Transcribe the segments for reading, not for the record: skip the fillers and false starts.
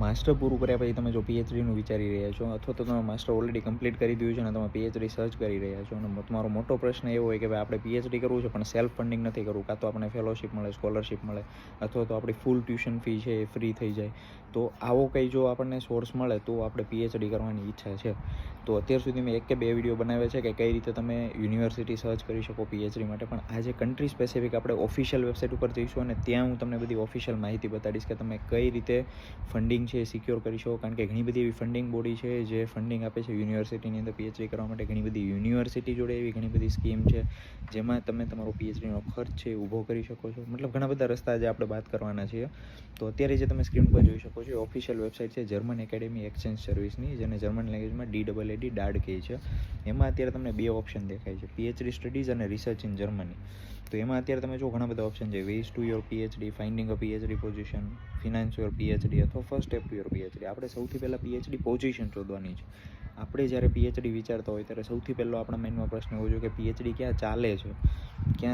Master પૂરું કર્યા પછી તમે જો પીએચડીનું વિચારી રહ્યા છો અથવા તો તમે માસ્ટર ઓલરેડી કમ્પ્લીટ કરી દીધું છે અને તમે પીએચડી સર્ચ કરી રહ્યા છો અને તમારો મોટો પ્રશ્ન એવો હોય કે ભાઈ આપણે પીએચડી કરવું છે પણ સેલ્ફ ફંડિંગ નથી કરવું, કાં તો આપણને ફેલોશિપ મળે, સ્કોલરશિપ મળે અથવા તો આપણી ફૂલ ટ્યુશન ફી છે એ ફ્રી થઈ જાય. તો આવો કંઈ જો આપણને સોર્સ મળે તો આપણે પીએચડી કરવાની ઈચ્છા છે. તો અત્યાર સુધી મેં 1 કે 2 વિડીયો બનાવ્યા છે કે કઈ રીતે તમે યુનિવર્સિટી સર્ચ કરી શકો પીએચડી માટે, પણ આજે કન્ટ્રી સ્પેસિફિક આપણે ઓફિશિયલ વેબસાઇટ ઉપર જઈશું અને ત્યાં હું તમને બધી ઓફિશિયલ માહિતી બતાડીશ કે તમે કઈ રીતે ફંડિંગ છે એ સિક્યોર કરી શકો. કારણ કે ઘણી બધી એવી ફંડિંગ બોડી છે જે ફંડિંગ આપે છે યુનિવર્સિટીની અંદર પીએચડી કરવા માટે. ઘણી બધી યુનિવર્સિટી જોડે એવી ઘણી બધી સ્કીમ છે જેમાં તમે તમારો પીએચડીનો ખર્ચ છે ઊભો કરી શકો છો. મતલબ ઘણા બધા રસ્તા આજે આપણે વાત કરવાના છીએ. તો અત્યારે જે તમે સ્ક્રીન પર જોઈ શકો છો ઓફિશિયલ વેબસાઇટ છે જર્મન એકેડેમી એક્સચેન્જ સર્વિસની, જેને જર્મન લેંગ્વેજમાં DAAD કહે છે. એમાં અત્યારે તમને 2 ઓપ્શન દેખાય છે, પીએચડી સ્ટડીઝ અને રિસર્ચ ઇન જર્મની. તો એમાં અત્યારે તમે જો ઘણા બધા ઓપ્શન છે, ways to your PhD, finding a PhD position, finance your PhD અથવા first step to your PhD. આપણે સૌથી પહેલાં પીએચડી પોઝિશન શોધવાની છે. આપણે જ્યારે પીએચડી વિચારતા હોય ત્યારે સૌથી પહેલો આપણા માઇન્ડમાં પ્રશ્ન એવો છે કે પીએચડી ક્યાં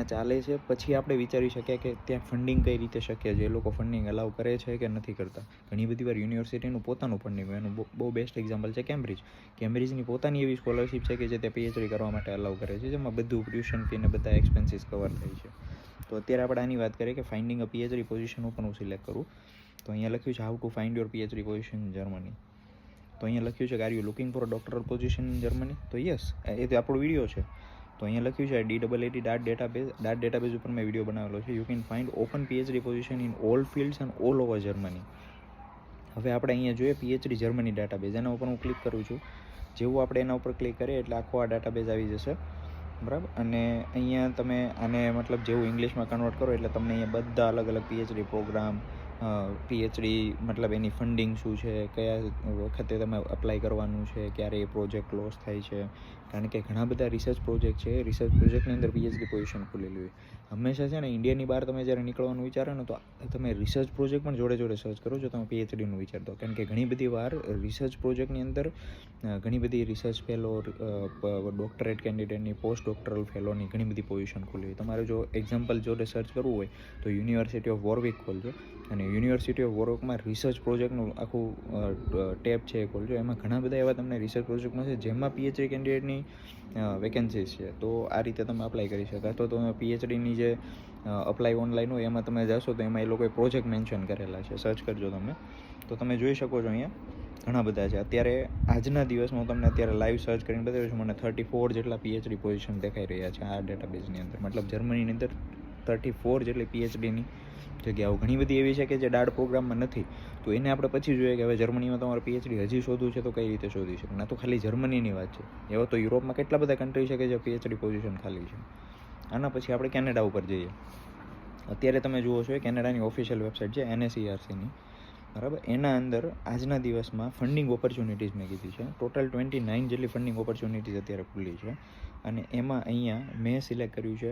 ચાલે છે, પછી આપણે વિચારી શકીએ કે ત્યાં ફંડિંગ કઈ રીતે શક્ય છે, એ લોકો ફંડિંગ અલાઉ કરે છે કે નથી કરતા. ઘણી બધી વાર યુનિવર્સિટીનું પોતાનું ફંડિંગ હોય. એનું બહુ બેસ્ટ એક્ઝામ્પલ છે કેમ્બ્રિજની પોતાની એવી સ્કોલરશિપ છે કે જે તે પીએચડી કરવા માટે અલાઉ કરે છે, જેમાં બધું ટ્યુશન ફી ને બધા એક્સપેન્સીસ કવર થાય છે. તો અત્યારે આપણે આની વાત કરીએ કે ફાઇન્ડિંગ અ પીએચડી પોઝિશન ઉપર હું સિલેક્ટ કરું તો અહીંયા લખ્યું છે how to find your PhD position in Germany. તો અહીંયા લખ્યું છે કે are you looking for a doctoral position in Germany. તો યસ, એ તો આપણો વિડીયો છે. તો અહીંયા લખ્યું છે DAAD ડેટાબેઝ ઉપર મેં વિડીયો બનાવેલો છે. You can find open PhD position in all fields and all over Germany. હવે આપણે અહીંયા જોઈએ પીએચડી જર્મની ડેટાબેઝ, એના ઉપર હું ક્લિક કરું છું. જેવું આપણે એના ઉપર ક્લિક કરીએ એટલે આખો આ ડેટાબેઝ આવી જશે, બરાબર. અને અહીંયા તમે આને મતલબ જેવું ઇંગ્લિશમાં કન્વર્ટ કરો એટલે તમને અહીંયા બધા અલગ અલગ પીએચડી પ્રોગ્રામ, પીએચડી મતલબ એની ફંડિંગ શું છે, કયા વખતે તમે અપ્લાય કરવાનું છે, ક્યારે એ પ્રોજેક્ટ લોસ થાય છે. કારણ કે ઘણા બધા રિસર્ચ પ્રોજેક્ટ છે, રિસર્ચ પ્રોજેક્ટની અંદર પીએચડી પોઝિશન ખુલેલી હોય. હંમેશા છે ને ઇન્ડિયાની બહાર તમે જ્યારે નીકળવાનું વિચારો ને તો તમે રિસર્ચ પ્રોજેક્ટ પણ જોડે જોડે સર્ચ કરો જો તમે પીએચડીનું વિચારતો. કારણ કે ઘણી બધી વાર રિસર્ચ પ્રોજેક્ટની અંદર ઘણી બધી રિસર્ચ ફેલો, ડોક્ટરેટ કેન્ડિડેટની, પોસ્ટ ડોક્ટરલ ફેલોની ઘણી બધી પોઝિશન ખુલી હોય. તમારે જો એક્ઝામ્પલ જોડે સર્ચ કરવું હોય તો યુનિવર્સિટી ઓફ વોરવિક ખોલજો અને યુનિવર્સિટી ઓફ વોરવિકમાં રિસર્ચ પ્રોજેક્ટનું આખું ટેબ છે એ ખોલજો. એમાં ઘણા બધા એવા તમને રિસર્ચ પ્રોજેક્ટ મળશે જેમાં પીએચડી કેન્ડિડેટની વેકેન્સીસ છે. તો આ રીતે તમે અપ્લાય કરી શકો. અથવા તો તમે પીએચડીની જે અપ્લાય ઓનલાઈન હોય એમાં તમે જશો તો એમાં એ લોકોએ પ્રોજેક્ટ મેન્શન કરેલા છે, સર્ચ કરજો તમે તો તમે જોઈ શકો છો અહીંયા ઘણા બધા છે. અત્યારે આજના દિવસમાં હું તમને અત્યારે લાઈવ સર્ચ કરીને બતાવ્યું છું, મને 34 જેટલા પીએચડી પોઝિશન દેખાઈ રહ્યા છે આ ડેટાબેઝની અંદર. મતલબ જર્મનીની અંદર 34 જેટલી પીએચડીની જગ્યાઓ ઘણી બધી એવી છે કે જે ડાડ પ્રોગ્રામમાં નથી. તો એને આપણે પછી જોઈએ કે હવે જર્મનીમાં તમારે પીએચડી હજી શોધવું છે તો કઈ રીતે શોધી શકે. ના તો ખાલી જર્મનીની વાત છે, એવા તો યુરોપમાં કેટલા બધા કન્ટ્રી છે કે જે પીએચડી પોઝિશન ખાલી છે. આના પછી આપણે કેનેડા ઉપર જઈએ. અત્યારે તમે જુઓ છો એ કેનેડાની ઓફિશિયલ વેબસાઇટ છે NSERCની, બરાબર. એના અંદર આજના દિવસમાં ફંડિંગ ઓપોર્ચ્યુનિટીઝ મેં કીધી છે. ટોટલ 29 જેટલી ફંડિંગ ઓપોર્ચ્યુનિટીઝ અત્યારે ખુલ્લી છે અને એમાં અહીંયા મેં સિલેક્ટ કર્યું છે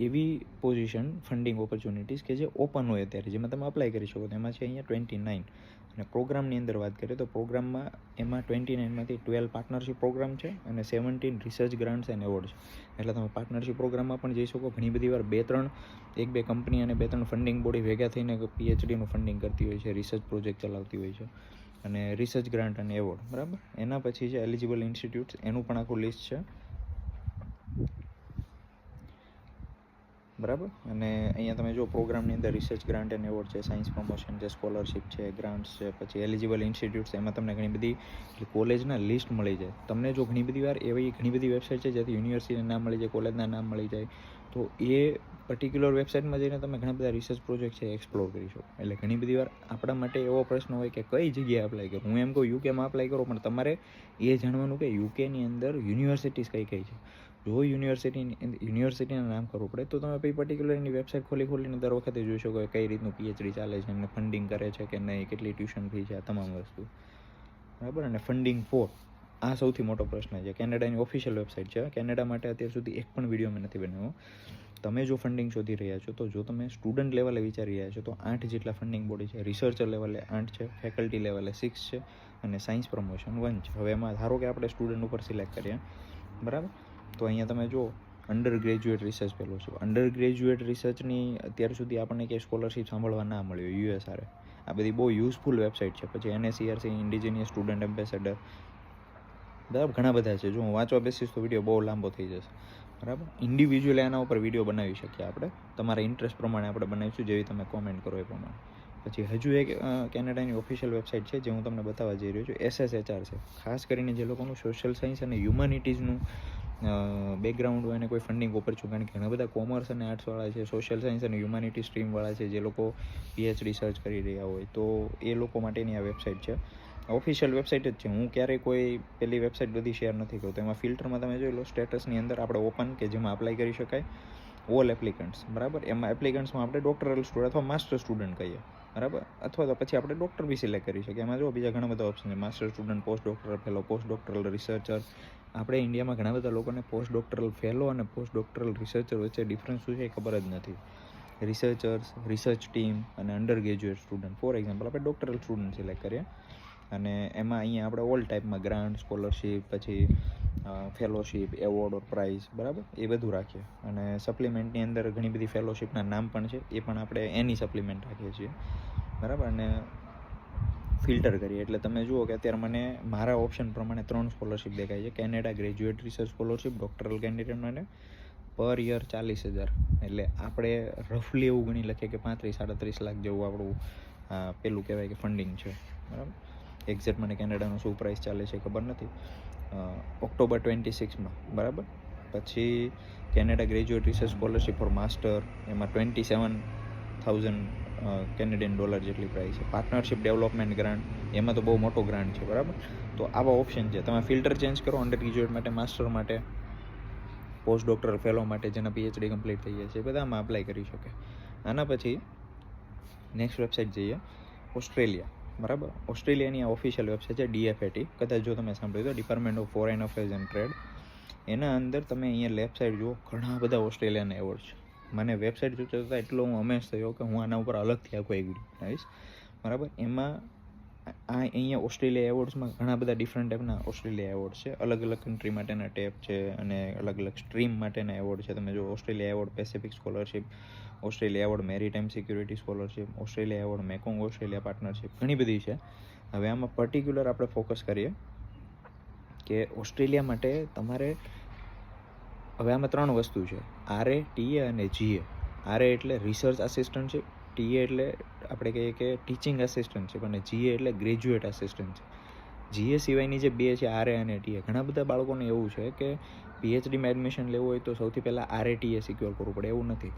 એવી પોઝિશન ફંડિંગ ઓપોર્ચ્યુનિટીઝ કે જે ઓપન હોય અત્યારે, જેમાં તમે અપ્લાય કરી શકો. તો એમાં છે અહીંયા 29. અને પ્રોગ્રામની અંદર વાત કરીએ તો પ્રોગ્રામમાં એમાં 29માંથી 12 પાર્ટનરશિપ પ્રોગ્રામ છે અને 17 રિસર્ચ ગ્રાન્ટ્સ એન્ડ એવોર્ડ છે. એટલે તમે પાર્ટનરશિપ પ્રોગ્રામમાં પણ જઈ શકો. ઘણી બધી વાર 1-2 કંપની અને 2-3 ફંડિંગ બોડી ભેગા થઈને પીએચડીનું ફંડિંગ કરતી હોય છે, રિસર્ચ પ્રોજેક્ટ ચલાવતી હોય છે અને રિસર્ચ ગ્રાન્ટ અને એવોર્ડ, બરાબર. એના પછી છે એલિજિબલ ઇન્સ્ટિટ્યૂટ્સ, એનું પણ આખું લિસ્ટ છે, બરાબર. અને અહીંયા તમે જો પ્રોગ્રામની અંદર રિસર્ચ ગ્રાન્ટ એન્ડ એવોર્ડ છે, સાયન્સ પ્રમોશન છે, સ્કોલરશિપ છે, ગ્રાન્ટ્સ છે, પછી એલિજિબલ ઇન્સ્ટિટ્યૂટ્સ, એમાં તમને ઘણી બધી કોલેજના લિસ્ટ મળી જાય. તમને જો ઘણી બધી વાર એવી ઘણી બધી વેબસાઇટ છે જેથી યુનિવર્સિટીના નામ મળી જાય, કોલેજના નામ મળી જાય, તો એ પર્ટિક્યુલર વેબસાઇટમાં જઈને તમે ઘણા બધા રિસર્ચ પ્રોજેક્ટ છે એક્સપ્લોર કરી શકો. એટલે ઘણી બધી વાર આપણા માટે એવો પ્રશ્ન હોય કે કઈ જગ્યાએ અપ્લાય કરું. હું એમ કહું યુકેમાં અપ્લાય કરો, પણ તમારે એ જાણવાનું કે યુકેની અંદર યુનિવર્સિટીઝ કઈ કઈ છે. જો યુનિવર્સિટીના નામ કરવું પડે તો તમે પછી પર્ટિક્યુલર એની વેબસાઇટ ખોલીને દર વખતે જોઈ શકો કઈ રીતનું પીએચડી ચાલે છે, એમને ફંડિંગ કરે છે કે નહીં, કેટલી ટ્યુશન ફી છે, આ તમામ વસ્તુ, બરાબર. અને ફંડિંગ ફોર, આ સૌથી મોટો પ્રશ્ન છે. કેનેડાની ઓફિશિયલ વેબસાઇટ છે. કેનેડા માટે અત્યાર સુધી એક પણ વિડીયો મેં નથી બનાવ્યો. તમે જો ફંડિંગ શોધી રહ્યા છો તો જો તમે સ્ટુડન્ટ લેવલે વિચારી રહ્યા છો તો 8 જેટલા ફંડિંગ બોડી છે. રિસર્ચર લેવલે 8 છે, ફેકલ્ટી લેવલે 6 છે અને સાયન્સ પ્રમોશન 1 છે. હવે એમાં ધારો કે આપણે સ્ટુડન્ટ ઉપર સિલેક્ટ કરીએ, બરાબર. તો અહીંયા તમે જો under graduate research fellowship, under graduate રિસર્ચની અત્યાર સુધી આપણને ક્યાંય સ્કોલરશિપ સાંભળવા ના મળ્યો યુએસઆરએ. આ બધી બહુ યુઝફુલ વેબસાઇટ છે. પછી NSERC ઇન્ડિજિનિયસ સ્ટુડન્ટ એમ્બેસેડર, બરાબર ઘણા બધા છે. જો હું વાંચવા બેસીશ તો વિડીયો બહુ લાંબો થઈ જશે, બરાબર. ઇન્ડિવિજ્યુઅલી આના ઉપર વિડીયો બનાવી શકીએ આપણે, તમારા ઇન્ટરેસ્ટ પ્રમાણે આપણે બનાવીશું, જેવી તમે કોમેન્ટ કરો એ પ્રમાણે. પછી હજુ એક કેનેડાની ઓફિશિયલ વેબસાઇટ છે જે હું તમને બતાવવા જઈ રહ્યો છું, SSHR છે. ખાસ કરીને જે લોકોનું સોશિયલ સાયન્સ અને હ્યુમેનિટીઝનું બેકગ્રાઉન્ડ હોય અને કોઈ ફંડિંગ ઓપોર્ચ્યુનિટી, કારણ કે ઘણા બધા કોમર્સ અને આર્ટ્સવાળા છે, સોશિયલ સાયન્સ અને હ્યુમેનિટી સ્ટ્રીમવાળા છે, જે લોકો PhD સર્ચ કરી રહ્યા હોય, તો એ લોકો માટેની આ વેબસાઇટ છે. ઓફિશિયલ વેબસાઇટ જ છે. હું ક્યારેય કોઈ પેલી વેબસાઇટ બધી શેર નથી કરતો. એમાં ફિલ્ટરમાં તમે જોઈ લો, સ્ટેટસની અંદર આપણે ઓપન કે જેમાં અપ્લાય કરી શકાય, ઓલ એપ્લિકન્ટ્સ, બરાબર. એમાં એપ્લિકન્ટ્સમાં આપણે ડોક્ટરલ સ્ટુડન્ટ અથવા માસ્ટર સ્ટુડન્ટ કહીએ, બરાબર. અથવા તો પછી આપણે ડૉક્ટર બી સિલેક્ટ કરી શકીએ. એમાં જો બીજા ઘણા બધા ઓપ્શન છે, master student, post doctoral fellow, post doctoral researcher. આપણે ઇન્ડિયામાં ઘણા બધા લોકોને પોસ્ટ ડોક્ટરલ ફેલો અને પોસ્ટ ડોક્ટરલ રિસર્ચર વચ્ચે ડિફરન્સ શું છે એ ખબર જ નથી. રિસર્ચર્સ, રિસર્ચ ટીમ અને under graduate student. Four example આપણે ડોક્ટરલ સ્ટુડન્ટ સિલેક્ટ કરીએ અને એમાં અહીંયા આપણે ઓલ ટાઈપમાં ગ્રાન્ટ, સ્કોલરશિપ, પછી ફેલોશિપ, એવોર્ડ ઓર પ્રાઇઝ, બરાબર, એ બધું રાખીએ. અને સપ્લિમેન્ટની અંદર ઘણી બધી ફેલોશિપના નામ પણ છે, એ પણ આપણે એની સપ્લિમેન્ટ રાખીએ છીએ, બરાબર. અને ફિલ્ટર કરીએ એટલે તમે જુઓ કે અત્યારે મને મારા ઓપ્શન પ્રમાણે 3 સ્કોલરશિપ દેખાય છે. Canada graduate research scholarship doctoral candidate માટે પર યર 40,000, એટલે આપણે રફલી એવું ગણી લખીએ કે 35-37 લાખ જેવું આપણું પેલું કહેવાય કે ફંડિંગ છે, બરાબર. એક્ઝેક્ટ મને કેનેડાનો શું પ્રાઇસ ચાલે છે ખબર નથી. ઓક્ટોબર 26માં, બરાબર. પછી Canada graduate research scholarship for master, એમાં $27,000 કેનેડિયન ડોલર જેટલી પ્રાઇસ છે. પાર્ટનરશિપ ડેવલપમેન્ટ ગ્રાન્ટ, એમાં તો બહુ મોટો ગ્રાન્ટ છે, બરાબર. તો આવા ઓપ્શન છે. તમે ફિલ્ટર ચેન્જ કરો, અંડર ગ્રેજ્યુએટ માટે, માસ્ટર માટે, પોસ્ટ ડોક્ટરલ ફેલો માટે, જેના PhD કમ્પ્લીટ થઈ જાય છે, એ બધામાં અપ્લાય કરી શકે. આના પછી નેક્સ્ટ વેબસાઇટ જઈએ, ઓસ્ટ્રેલિયા, બરાબર. ઓસ્ટ્રેલિયાની આ ઓફિશિયલ વેબસાઇટ છે, DFAT. કદાચ જો તમે સાંભળ્યું તો department of foreign affairs and trade. એના અંદર તમે અહીંયા લેફ્ટ સાઈડ જુઓ, ઘણા બધા ઓસ્ટ્રેલિયાના એવોર્ડ છે. મને વેબસાઇટ જોતા જોતા એટલો હું અમેઝ થયો કે હું આના ઉપર અલગથી આખો એક વિડીયો બનાવીશ, બરાબર. એમાં અહીંયા ઓસ્ટ્રેલિયા એવોર્ડ્સમાં ઘણા બધા ડિફરન્ટ ટાઈપના ઓસ્ટ્રેલિયા એવોર્ડ છે. અલગ અલગ કન્ટ્રી માટેના ટેપ છે અને અલગ અલગ સ્ટ્રીમ માટેના એવોર્ડ છે. તમે જો Australia award Pacific scholarship, Australia award maritime security scholarship, Australia award Mekong Australia partnership, ઘણી બધી છે. હવે આમાં પર્ટિક્યુલર આપણે ફોકસ કરીએ કે ઓસ્ટ્રેલિયા માટે તમારે, હવે આમાં 3 વસ્તુ છે, RA, TA અને GA. RA એટલે રિસર્ચ આસિસ્ટન્ટશીપ, TA એટલે આપણે કહીએ કે ટીચિંગ આસિસ્ટન્ટશીપ અને GA એટલે ગ્રેજ્યુએટ આસિસ્ટન્ટશીપ. GA સિવાયની જે 2 છે, RA અને TA, ઘણા બધા બાળકોને એવું છે કે PhDમાં એડમિશન લેવું હોય તો સૌથી પહેલાં RA TA સિક્યોર કરવું પડે. એવું નથી.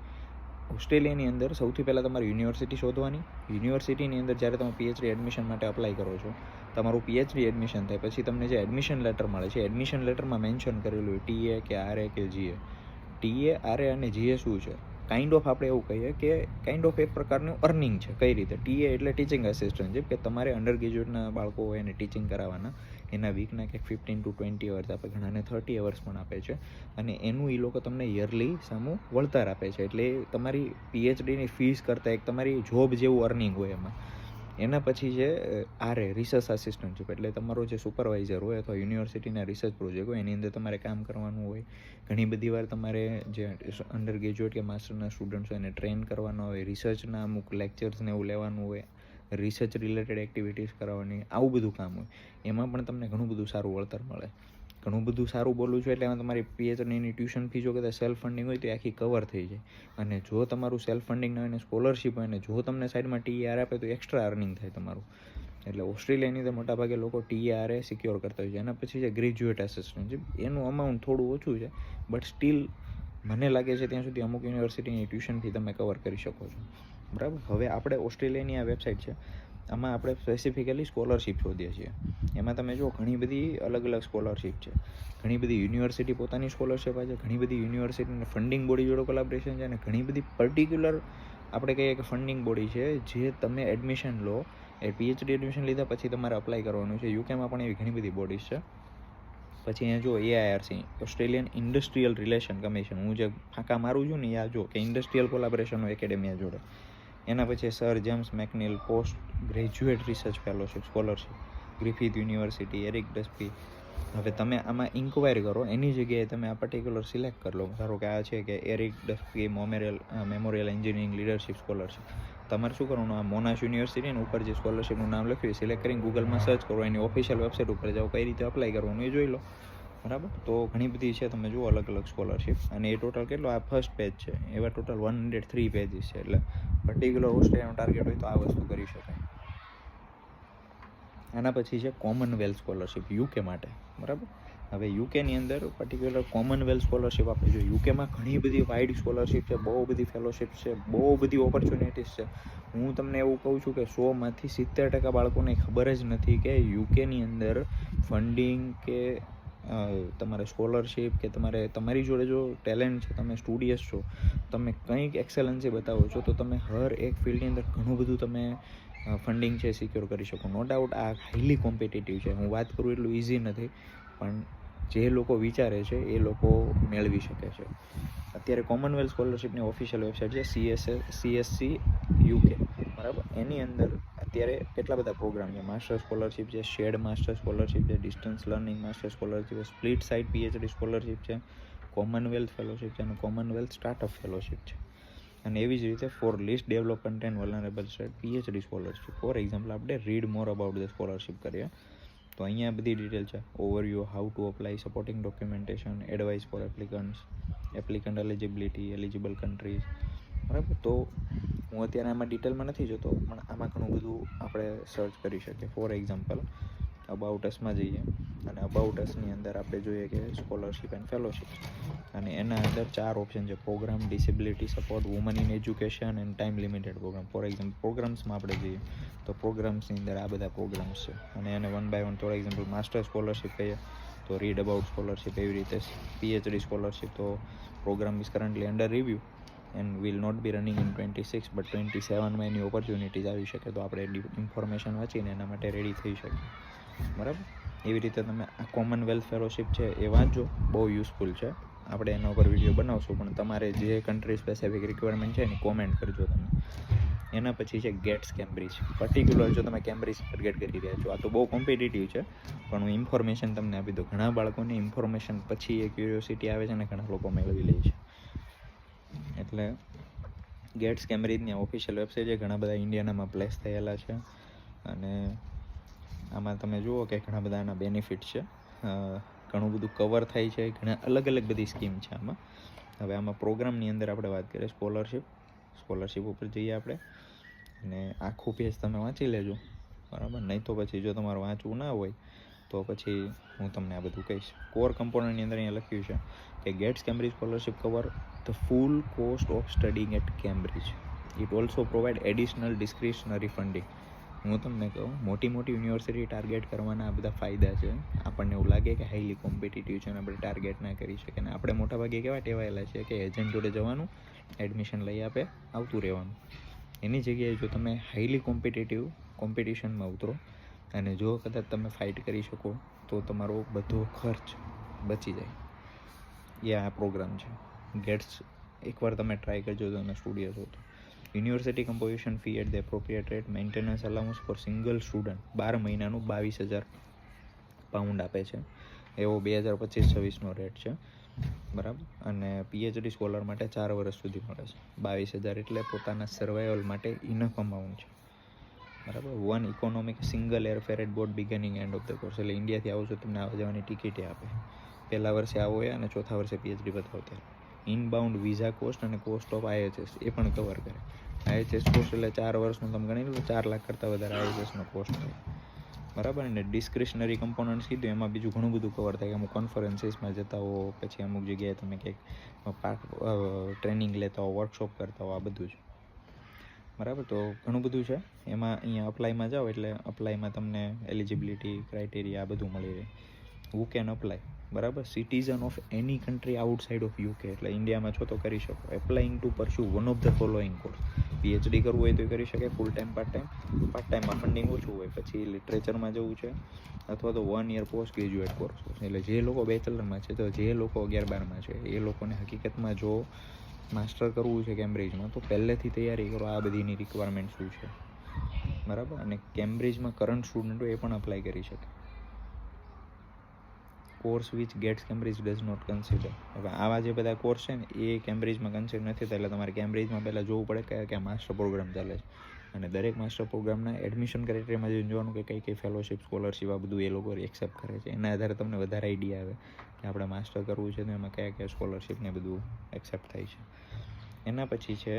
ઓસ્ટ્રેલિયાની અંદર સૌથી પહેલાં તમારી યુનિવર્સિટી શોધવાની. યુનિવર્સિટીની અંદર જ્યારે તમે PhD એડમિશન માટે અપ્લાય કરો છો, તમારું PhD એડમિશન થાય પછી તમને જે એડમિશન લેટર મળે છે, એડમિશન લેટરમાં મેન્શન કરેલું હોય TA કે RA કે GA. TA, RA અને GA શું છે? કાઇન્ડ ઓફ આપણે એવું કહીએ કે કાઇન્ડ ઓફ એક પ્રકારનું અર્નિંગ છે. કઈ રીતે? TA એટલે ટીચિંગ આસિસ્ટન્ટ છે, કે તમારે અંડર ગ્રેજ્યુએટના બાળકો હોય એને ટીચિંગ કરાવવાના. એના વીકના કંઈક 15 to 20 અવર્સ આપે, ઘણાને 30 અવર્સ પણ આપે છે. અને એનું એ લોકો તમને યરલી સામું વળતર આપે છે. એટલે તમારી PhDની ફીસ કરતાં એક તમારી જોબ જેવું અર્નિંગ હોય એમાં. એના પછી છે RA, રિસર્ચ આસિસ્ટન્ટશીપ, એટલે તમારો જે સુપરવાઇઝર હોય અથવા યુનિવર્સિટીના રિસર્ચ પ્રોજેક્ટ હોય એની અંદર તમારે કામ કરવાનું હોય. ઘણી બધી વાર તમારે જે અંડર ગ્રેજ્યુએટ કે માસ્ટરના સ્ટુડન્ટ્સ હોય એને ટ્રેન કરવાના હોય, રિસર્ચના અમુક લેક્ચર્સને એવું લેવાનું હોય, રિસર્ચ રિલેટેડ એક્ટિવિટીઝ કરાવવાની, આવું બધું કામ હોય. એમાં પણ તમને ઘણું બધું સારું વળતર મળે. ઘણું બધું સારું બોલું છું એટલે એમાં તમારી PhDની ટ્યુશન ફી જો કદાચ સેલ્ફ ફંડિંગ હોય તો આખી કવર થઈ જાય. અને જો તમારું સેલ્ફ ફંડિંગ ના હોય ને સ્કોલરશિપ હોય ને જો તમને સાઈડમાં TR આપે તો એક્સ્ટ્રા અર્નિંગ થાય તમારું. એટલે ઓસ્ટ્રેલિયાની અંદર મોટાભાગે લોકો TRA સિક્યોર કરતા હોય છે. એના પછી છે ગ્રેજ્યુએટ આસિસ્ટન્ટશીપ. એનું અમાઉન્ટ થોડું ઓછું છે, બટ સ્ટીલ મને લાગે છે ત્યાં સુધી અમુક યુનિવર્સિટીની ટ્યુશન ફી તમે કવર કરી શકો છો, બરાબર. હવે આપણે ઓસ્ટ્રેલિયાની આ વેબસાઇટ છે, આમાં આપણે સ્પેસિફિકલી સ્કોલરશિપ શોધીએ છીએ. એમાં તમે જો ઘણી બધી અલગ અલગ સ્કોલરશિપ છે. ઘણી બધી યુનિવર્સિટી પોતાની સ્કોલરશિપ આવે છે, ઘણી બધી યુનિવર્સિટીના ફંડિંગ બોડી જોડે કોલાબરેશન છે, અને ઘણી બધી પર્ટિક્યુલર આપણે કહીએ કે ફંડિંગ બોડી છે જે તમે એડમિશન લો, એ PhD એડમિશન લીધા પછી તમારે અપ્લાય કરવાનું છે. યુકેમાં પણ એવી ઘણી બધી બોડીઝ છે. પછી અહીંયા જો AIRC, Australian industrial relation commission, હું જે ફાંકા મારું છું ને આ જો કે ઇન્ડસ્ટ્રીયલ કોલાબરેશન હોય એકેડેમિયા જોડે. એના પછી sir James McNeil post graduate research fellowship scholarship, Griffith university, Eric Duspy. હવે તમે આમાં ઇન્ક્વાયરી કરો, એની જગ્યાએ તમે આ પર્ટિક્યુલર સિલેક્ટ કરી લો. ધારો કે આ છે કે Eric Duspy memorial engineering leadership scholarship. તમારે શું કરવાનું, આ મોનાશ યુનિવર્સિટી ને ઉપર જે સ્કોલરશિપનું નામ લખ્યું સિલેક્ટ કરીને ગૂગલમાં સર્ચ કરો, એની ઓફિશિયલ વેબસાઇટ ઉપર જાઓ, કઈ રીતે અપ્લાય કરવાનું એ જોઈ લો. બરાબર, તો ઘણી બધી છે, તમે જુઓ અલગ અલગ સ્કોલરશિપ, અને એ ટોટલ કેટલો, આ ફર્સ્ટ પેજ છે, એવા ટોટલ 103 પેજીસ છે. એટલે પર્ટિક્યુલર ઓસ્ટ્રેલિયાનું ટાર્ગેટ હોય તો આ વસ્તુ કરી શકાય. આના પછી છે કોમનવેલ્થ સ્કોલરશિપ યુકે માટે. બરાબર, હવે યુકેની અંદર પર્ટિક્યુલર કોમનવેલ્થ સ્કોલરશિપ આપણે જોઈએ. યુકેમાં ઘણી બધી વાઇડ સ્કોલરશિપ છે, બહુ બધી ફેલોશિપ છે, બહુ બધી ઓપોર્ચ્યુનિટીઝ છે. હું તમને એવું કહું છું કે 100માંથી 70% બાળકોને ખબર જ નથી કે યુકેની અંદર ફંડિંગ કે તમારે સ્કોલરશિપ કે તમારી જોડે જો ટેલેન્ટ છે, તમે સ્ટુડિયસ છો, તમે કંઈક એક્સેલન્સી બતાવો છો, તો તમે હર એક ફિલ્ડની અંદર ઘણું બધું તમે ફંડિંગ છે સિક્યોર કરી શકો. નો ડાઉટ આ હાઈલી કોમ્પિટિટિવ છે. હું વાત કરું એટલું ઇઝી નથી, પણ જે લોકો વિચારે છે એ લોકો મેળવી શકે છે. અત્યારે કોમનવેલ્થ સ્કોલરશિપની ઓફિશિયલ વેબસાઇટ છે CSC UK. બરાબર, એની અંદર અત્યારે કેટલા બધા પ્રોગ્રામ છે. માસ્ટર સ્કોલરશિપ છે, શેડ માસ્ટર સ્કોલરશિપ છે, ડિસ્ટન્સ લર્નિંગ માસ્ટર સ્કોલરશિપ છે, સ્પ્લિટ સાઇડ PhD સ્કોલરશિપ છે, કોમનવેલ્થ ફેલોશિપ છે, અને કોમનવેલ્થ સ્ટાર્ટઅપ ફેલોશિપ છે. અને એવી જ રીતે for least development and vulnerable state PhD scholarship. For example આપણે read more about the scholarship કરીએ તો અહીંયા બધી ડિટેલ છે. Overview, how to apply, supporting documentation, advice for applicant eligible countries. બરાબર, તો હું અત્યારે આમાં ડિટેલમાં નથી જતો, પણ આમાં ઘણું બધું આપણે સર્ચ કરી શકીએ. ફોર એક્ઝામ્પલ અબાઉટ અસમાં જઈએ, અને અબાઉટ અસની અંદર આપણે જોઈએ કે સ્કોલરશિપ એન્ડ ફેલોશિપ, અને એના અંદર 4 ઓપ્શન છે: program, disability support, woman in education and time limited program. For example પ્રોગ્રામ્સમાં આપણે જઈએ તો પ્રોગ્રામ્સની અંદર આ બધા પ્રોગ્રામ્સ છે, અને એને 1 by 1 for example master scholarship કહીએ તો રીડ અબાઉટ સ્કોલરશિપ. એવી રીતે PhD સ્કોલરશિપ, તો program is currently under review and will not be running in 26 but 27માં એની ઓપોર્ચ્યુનિટીઝ આવી શકે, તો આપણે ઇન્ફોર્મેશન વાંચીને એના માટે રેડી થઈ શકીએ. બરાબર, એવી રીતે તમે આ કોમનવેલ્થ ફેલોશિપ છે એ વાંચો, બહુ યુઝફુલ છે. આપણે એના ઉપર વિડીયો બનાવશું, પણ તમારે જે કન્ટ્રી સ્પેસિફિક રિક્વાયરમેન્ટ છે એની કોમેન્ટ કરજો તમે. એના પછી છે ગેટ્સ કેમ્બ્રિજ. પર્ટિક્યુલર જો તમે કેમ્બ્રિજ ટાર્ગેટ કરી રહ્યા છો, આ તો બહુ કોમ્પિટિટિવ છે, પણ હું ઇન્ફોર્મેશન તમને આપી દઉં. ઘણા બાળકોને ઇન્ફોર્મેશન પછી એ ક્યુરિયોસિટી આવે છે ને ઘણા લોકો મેળવી લે છે. એટલે ગેટ્સ કેમ્બ્રિજની ઓફિશિયલ વેબસાઇટ છે, ઘણા બધા ઇન્ડિયાનામાં પ્લેસ થયેલા છે, અને આમાં તમે જુઓ કે ઘણા બધા એના બેનિફિટ છે, ઘણું બધું કવર થાય છે, ઘણા અલગ અલગ બધી સ્કીમ છે આમાં. હવે આમાં પ્રોગ્રામની અંદર આપણે વાત કરીએ સ્કોલરશિપ ઉપર જઈએ આપણે, અને આખું પેજ તમે વાંચી લેજો. બરાબર, નહીં તો પછી જો તમારે વાંચવું ના હોય તો પછી હું તમને આ બધું કહીશ. કોર કમ્પોનન્ટની અંદર અહીંયા લખ્યું છે કે Gates Cambridge scholarship cover the full cost of studying at Cambridge. It also provide additional discretionary funding. હું તમને કહું, મોટી યુનિવર્સિટી ટાર્ગેટ કરવાના આ બધા ફાયદા છે. આપણને એવું લાગે કે હાઈલી કોમ્પિટિટિવ છે અને આપણે ટાર્ગેટ ના કરી શકીએ, અને આપણે મોટાભાગે કેવા ટેવાયેલા છે કે એજન્ટ જોડે જવાનું, એડમિશન લઈ આપે, આવતું રહેવાનું. એની જગ્યાએ જો તમે હાઈલી કોમ્પિટિશનમાં ઉતરો, અને જો કદાચ તમે ફાઇટ કરી શકો તો તમારો બધો ખર્ચ બચી જાય. એ આ પ્રોગ્રામ છે ગેટ્સ. એકવાર તમે ટ્રાય કરજો તો તમે સ્ટુડિયસ હો તો. University composition fee at the appropriate rate, maintenance allowance for single student 12 મહિનાનું 22,000 પાઉન્ડ આપે છે. એવો 2025-26નો રેટ છે. બરાબર, અને PhD સ્કોલર માટે 4 વર્ષ સુધી મળે છે. 22,000 એટલે પોતાના સર્વાઈવલ માટે ઇનફ અમાઉન્ટ છે. બરાબર, 1 economic single airfare at both beginning end of the course. એટલે ઇન્ડિયાથી આવો છો તમને આવવા જવાની ટિકિટે આપે. પહેલા વર્ષે આવો હોય અને ચોથા વર્ષે PhD બતાવો ત્યારે. ઇનબાઉન્ડ વિઝા કોસ્ટ અને કોસ્ટ ઓફ IHS એ પણ કવર કરે. IHS કોસ્ટ એટલે 4 વર્ષનું તમે ગણી લો, 4 લાખ કરતાં વધારે IHSનો કોસ્ટ થાય. બરાબર, અને ડિસ્ક્રિશનરી કમ્પોનન્ટ્સ કીધું એમાં બીજું ઘણું બધું કવર થાય. અમુક કોન્ફરન્સીસમાં જતા હો, પછી અમુક જગ્યાએ તમે કંઈક ટ્રેનિંગ લેતા હો, વર્કશોપ કરતા હો, આ બધું છે. બરાબર, તો ઘણું બધું છે એમાં. અહીંયા અપ્લાયમાં જાઓ એટલે અપ્લાયમાં તમને એલિજિબિલિટી ક્રાઇટેરિયા આ બધું મળી રહે. Who can apply? બરાબર, citizen of any country outside of UK, એટલે ઇન્ડિયામાં છો તો કરી શકો. Applying to pursue one of the following course. PhD કરવું હોય તો એ કરી શકે, ફૂલ ટાઈમ પાર્ટ ટાઈમમાં ફંડિંગ ઓછું હોય પછી લિટરેચરમાં જવું છે, અથવા તો 1 year પોસ્ટ ગ્રેજ્યુએટ કોર્સ. એટલે જે લોકો બેચલરમાં છે, તો જે લોકો 11-12માં છે, એ લોકોને હકીકતમાં જો માસ્ટર કરવું છે કેમ્બ્રિજમાં, તો પહેલેથી તૈયારી કરો. આ બધીની રિક્વાયરમેન્ટ શું છે, બરાબર. અને કેમ્બ્રિજમાં કરંટ સ્ટુડન્ટ હોય એ પણ અપ્લાય કરી શકે. Course which Gates Cambridge does not consider. હવે આવા જે બધા કોર્સ છે ને એ કેમ્બ્રિજમાં કન્સિડર નથી થતા, એટલે તમારે કેમ્બ્રિજમાં પહેલાં જોવું પડે કે કયા માસ્ટર પ્રોગ્રામ ચાલે છે, અને દરેક માસ્ટર પ્રોગ્રામના એડમિશન ક્રાઇટેરિયામાં જોવાનું કે કઈ કઈ ફેલોશિપ, સ્કોલરશિપ આ બધું એ લોકો એક્સેપ્ટ કરે છે. એના આધારે તમને વધારે આઈડિયા આવે કે આપણે માસ્ટર કરવું છે તો એમાં કયા કયા સ્કોલરશિપ ને બધું એક્સેપ્ટ થાય છે. એના પછી છે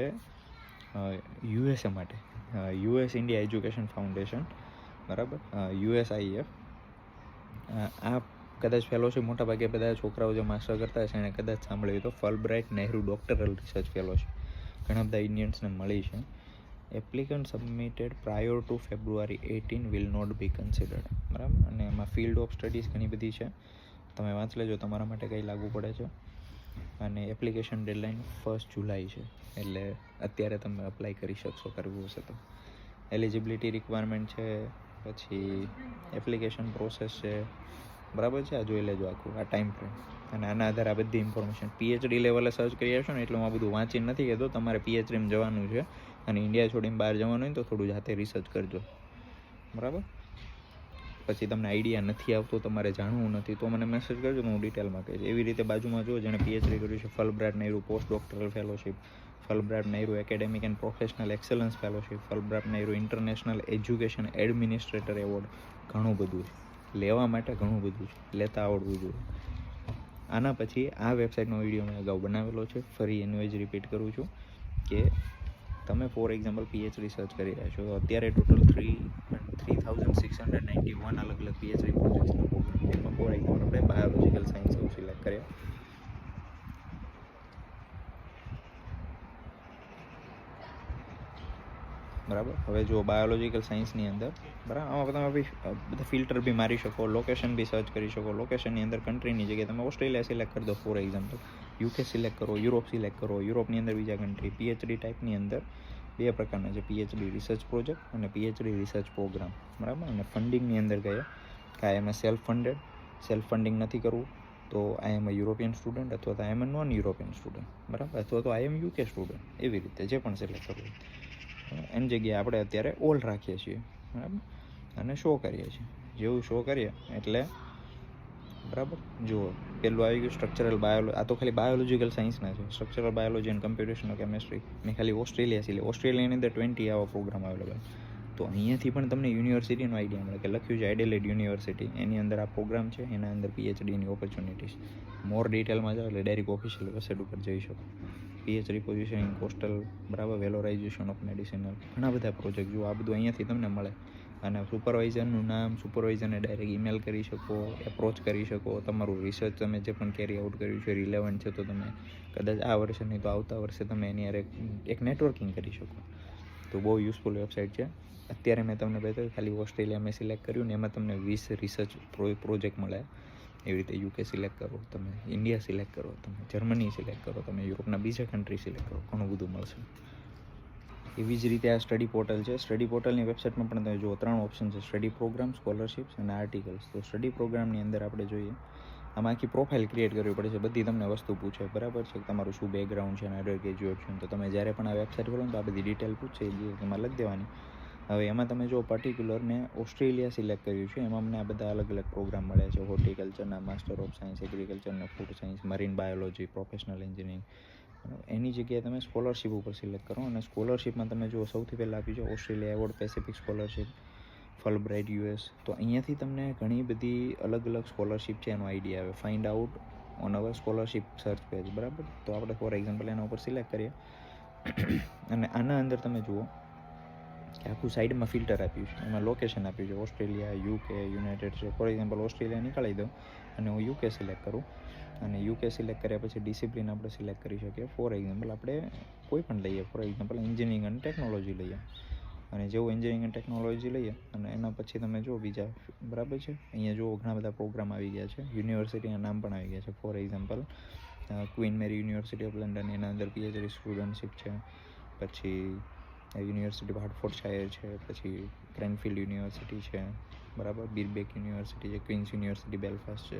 યુએસએ માટે યુએસ ઇન્ડિયા એજ્યુકેશન ફાઉન્ડેશન, બરાબર, USIF. આ કદાચ ફેલોશિપ મોટાભાગે બધા છોકરાઓ જે માસ્ટર કરતા હશે એને કદાચ સાંભળ્યું તો Fulbright Nehru doctoral research fellowship ઘણા બધા ઇન્ડિયન્સને મળી છે. Applicant submitted prior to February 18 will not be considered, બરાબર. અને એમાં ફિલ્ડ ઓફ સ્ટડીઝ ઘણી બધી છે, તમે વાંચ લેજો તમારા માટે કઈ લાગુ પડે છે. અને એપ્લિકેશન ડેડલાઇન 1 જુલાઈ છે, એટલે અત્યારે તમે અપ્લાય કરી શકશો કરવું હશે તો. એલિજિબિલિટી રિક્વાયરમેન્ટ છે, પછી એપ્લિકેશન પ્રોસેસ છે, બરાબર છે. આ જોઈ લેજો આખું આ ટાઈમ ફ્રેમ, અને આના આધારે આ બધી ઇન્ફોર્મેશન PhD લેવલે સર્ચ કરી આવશો ને, એટલે હું આ બધું વાંચીને નથી કહેતો. તમારે PhDમાં જવાનું છે અને ઇન્ડિયા છોડીને બહાર જવાનું હોય તો થોડું જાતે રિસર્ચ કરજો, બરાબર. પછી તમને આઈડિયા નથી આવતો, તમારે જાણવું નથી તો મને મેસેજ કરજો તો હું ડિટેલમાં કહીશ. એવી રીતે બાજુમાં જુઓ જેણે PhD કર્યું છે, Fulbright Nehru post doctoral fellowship, Fulbright Nehru academic and professional excellence fellowship, Fulbright Nehru international education administrator award. ઘણું બધું છે, લેવા માટે ઘણું બધું છે, લેતા આવડવું જોઈએ. આના પછી આ વેબસાઇટનો વિડીયો મેં અગાઉ બનાવેલો છે, ફરી એનું જ રિપીટ કરું છું કે તમે ફોર એક્ઝામ્પલ PhD સર્ચ કરી રહ્યા છો, અત્યારે ટોટલ 3691 અલગ અલગ PhD પ્રોજેક્ટ્સના પ્રોગ્રામ. એમાં ફોર એક્ઝામ્પલ આપણે બાયોલોજિકલ સાયન્સ એવું સિલેક્ટ કર્યા, બરાબર. હવે જો બાયોલોજિકલ સાયન્સની અંદર, બરાબર, આમાં તમે બધા ફિલ્ટર બી મારી શકો, લોકેશન બી સર્ચ કરી શકો. લોકેશનની અંદર કન્ટ્રીની જગ્યાએ તમે ઓસ્ટ્રેલિયા સિલેક્ટ કરી દો ફોર એક્ઝામ્પલ, UK સિલેક્ટ કરો, યુરોપ સિલેક્ટ કરો, યુરોપની અંદર બીજા કન્ટ્રી. PhD ટાઈપની અંદર બે પ્રકારના છે, PhD રિસર્ચ પ્રોજેક્ટ અને PhD રિસર્ચ પ્રોગ્રામ, બરાબર. અને ફંડિંગની અંદર કયા આઈ એમ સેલ્ફ ફંડેડ, સેલ્ફ ફંડિંગ નથી કરવું તો આઈ એમ યુરોપિયન સ્ટુડન્ટ, અથવા તો આઈ એમ નોન યુરોપિયન સ્ટુડન્ટ, બરાબર, અથવા તો આઈ એમ UK સ્ટુડન્ટ. એવી રીતે જે પણ સિલેક્ટ કરવું એની જગ્યાએ આપણે અત્યારે ઓલ રાખીએ છીએ, બરાબર, અને શો કરીએ છીએ. જેવું શો કરીએ એટલે, બરાબર, જુઓ પેલું આવી ગયું સ્ટ્રક્ચરલ બાયોલોજી. આ તો ખાલી બાયોલોજિકલ સાયન્સના છે, structural biology and computational chemistry. મેં ખાલી ઓસ્ટ્રેલિયા ઓસ્ટ્રેલિયાની અંદર 20 આવા પ્રોગ્રામ અવેલેબલ. તો અહીંયાથી પણ તમને યુનિવર્સિટીનો આઈડિયા મળે કે લખ્યું છે એડિલેડ યુનિવર્સિટી, એની અંદર આ પ્રોગ્રામ છે, એના અંદર PhDની ઓપોર્ચ્યુનિટીઝ. મોર ડિટેલમાં જાઓ એટલે ડાયરેક્ટ ઓફિશિયલ વેબસાઇટ ઉપર જઈ શકો. PhD પોઝિશન ઇન કોસ્ટલ, બરાબર, વેલોરાઇઝેશન ઓફ મેડિસિનલ, ઘણા બધા પ્રોજેક્ટ જો આ બધું અહીંયાથી તમને મળે. અને સુપરવાઇઝરનું નામ, સુપરવાઇઝરને ડાયરેક્ટ ઈમેલ કરી શકો, એપ્રોચ કરી શકો. તમારું રિસર્ચ તમે જે પણ કેરી આઉટ કર્યું છે રિલેવન્ટ છે તો તમે કદાચ આ વર્ષે નહીં તો આવતા વર્ષે તમે એની યાર એક નેટવર્કિંગ કરી શકો. તો બહુ યુઝફુલ વેબસાઇટ છે. અત્યારે મેં તમને બતાવ્યું ખાલી ઓસ્ટ્રેલિયા મેં સિલેક્ટ કર્યું ને એમાં તમને 20 રિસર્ચ પ્રોજેક્ટ મળે. એવી રીતે UK સિલેક્ટ કરો, તમે ઇન્ડિયા સિલેક્ટ કરો, તમે જર્મની સિલેક્ટ કરો, તમે યુરોપના બીજા કન્ટ્રી સિલેક્ટ કરો, ઘણું બધું મળશે. એવી જ રીતે આ સ્ટડી પોર્ટલ છે. સ્ટડી પોર્ટલની વેબસાઇટમાં પણ તમે જુઓ 3 ઓપ્શન છે, સ્ટડી પ્રોગ્રામ, સ્કોલરશિપ્સ અને આર્ટિકલ્સ. તો સ્ટડી પ્રોગ્રામની અંદર આપણે જોઈએ, આમાં આખી પ્રોફાઇલ ક્રિએટ કરવી પડે છે, બધી તમને વસ્તુ પૂછે, બરાબર છે, તમારું શું બેકગ્રાઉન્ડ છે અને અંડર ગ્રેજ્યુએટ છે. તો તમે જ્યારે પણ આ વેબસાઇટ ખોલો તો આ બધી ડિટેલ પૂછશે, એ તમારે લખી દેવાની. હવે એમાં તમે જો પર્ટિક્યુલર મેં ઓસ્ટ્રેલિયા સિલેક્ટ કર્યું છે, એમાં મને આ બધા અલગ અલગ પ્રોગ્રામ મળ્યા છે. હોર્ટિકલ્ચરના, માસ્ટર ઓફ સાયન્સ, એગ્રીકલ્ચરના, food science, marine biology, professional engineering. એની જગ્યાએ તમે સ્કોલરશિપ ઉપર સિલેક્ટ કરો, અને સ્કોલરશિપમાં તમે જુઓ સૌથી પહેલાં આપ્યું છે Australia award Pacific scholarship, Fulbright US. તો અહીંયાથી તમને ઘણી બધી અલગ અલગ સ્કોલરશિપ છે એનો આઈડિયા આવે. Find out on our scholarship search page, બરાબર. તો આપણે ફોર એક્ઝામ્પલ એના ઉપર સિલેક્ટ કરીએ અને આના અંદર તમે જુઓ કે આખું સાઈડમાં ફિલ્ટર આપ્યું છે, એમાં લોકેશન આપ્યું છે Australia, UK, United state. For example Australia નીકાળી દઉં અને હું UK સિલેક્ટ કરું, અને UK સિલેક્ટ કર્યા પછી ડિસિપ્લિન આપણે સિલેક્ટ કરી શકીએ. ફોર એક્ઝામ્પલ આપણે કોઈ પણ લઈએ, ફોર એક્ઝામ્પલ એન્જિનિયરિંગ અને ટેકનોલોજી લઈએ, અને જેવું એન્જિનિયરિંગ અને ટેકનોલોજી લઈએ અને એના પછી તમે જુઓ બીજા, બરાબર છે, અહીંયા જુઓ ઘણા બધા પ્રોગ્રામ આવી ગયા છે, યુનિવર્સિટીના નામ પણ આવી ગયા છે. For example Queen Mary University of London, એના અંદર PhD સ્ટુડન્ટશીપ છે. પછી યુનિવર્સિટી ઓફ હાર્ટફોર્ડશાયર છે, પછી ક્રેનફિલ્ડ યુનિવર્સિટી છે, બરાબર, બિરબેક યુનિવર્સિટી છે, ક્વીન્સ યુનિવર્સિટી બેલફાસ્ટ છે.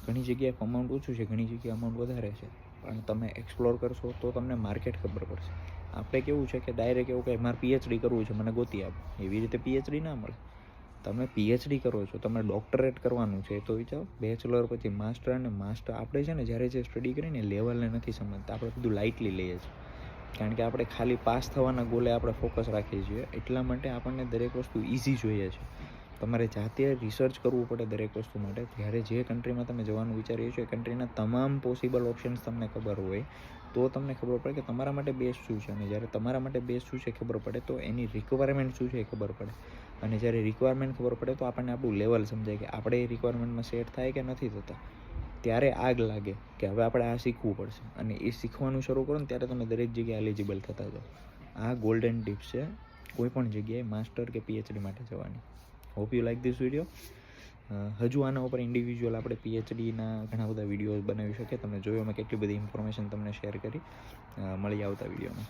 ઘણી જગ્યાએ અમાઉન્ટ ઓછું છે, ઘણી જગ્યાએ અમાઉન્ટ વધારે છે, પણ તમે એક્સપ્લોર કરશો તો તમને માર્કેટ ખબર પડશે. આપણે કેવું છે કે ડાયરેક્ટ એવું કે મારે PhD કરવું છે, મને ગોતી આપો, એવી રીતે PhD ના મળે. તમે પીએચડી કરો છો, તમે ડોક્ટરેટ કરવાનું છે, તો વિચારો બેચલર પછી માસ્ટર અને માસ્ટર. આપણે છે ને જ્યારે જે સ્ટડી કરીને લેવલને નથી સમજતા, આપણે બધું લાઇટલી લઈએ છીએ, કારણ કે આપણે ખાલી પાસ થવાના ગોલે આપણે ફોકસ રાખીએ છીએ. એટલા માટે આપણને દરેક વસ્તુ ઇઝી જોઈએ છે. તમારે જાતે રિસર્ચ કરવું પડે દરેક વસ્તુ માટે. જ્યારે જે કન્ટ્રીમાં તમે જવાનું વિચારીએ છો એ કન્ટ્રીના તમામ પોસિબલ ઓપ્શન્સ તમને ખબર હોય તો તમને ખબર પડે કે તમારા માટે બેસ્ટ શું છે. અને જ્યારે તમારા માટે બેસ્ટ શું છે ખબર પડે તો એની રિક્વાયરમેન્ટ શું છે એ ખબર પડે. અને જ્યારે રિક્વાયરમેન્ટ ખબર પડે તો આપણને આપણું લેવલ સમજાય કે આપણે એ રિક્વાયરમેન્ટમાં સેટ થાય કે નથી થતા. ત્યારે આગ લાગે કે હવે આપણે આ શીખવું પડશે. અને એ શીખવાનું શરૂ કરો ને ત્યારે તમે દરેક જગ્યાએ એલિજિબલ થતા જાઓ. આ ગોલ્ડન ટિપ્સ છે કોઈ પણ જગ્યાએ માસ્ટર કે પીએચડી માટે જવાની. Hope you like this video. હજુ આના ઉપર ઇન્ડિવિજ્યુઅલ આપણે પીએચડીના ઘણા બધા વિડીયોઝ બનાવી શકીએ. તમે જોયો મેં કેટલી બધી ઇન્ફોર્મેશન તમને શેર કરી. મળી આવતા વિડીયોમાં.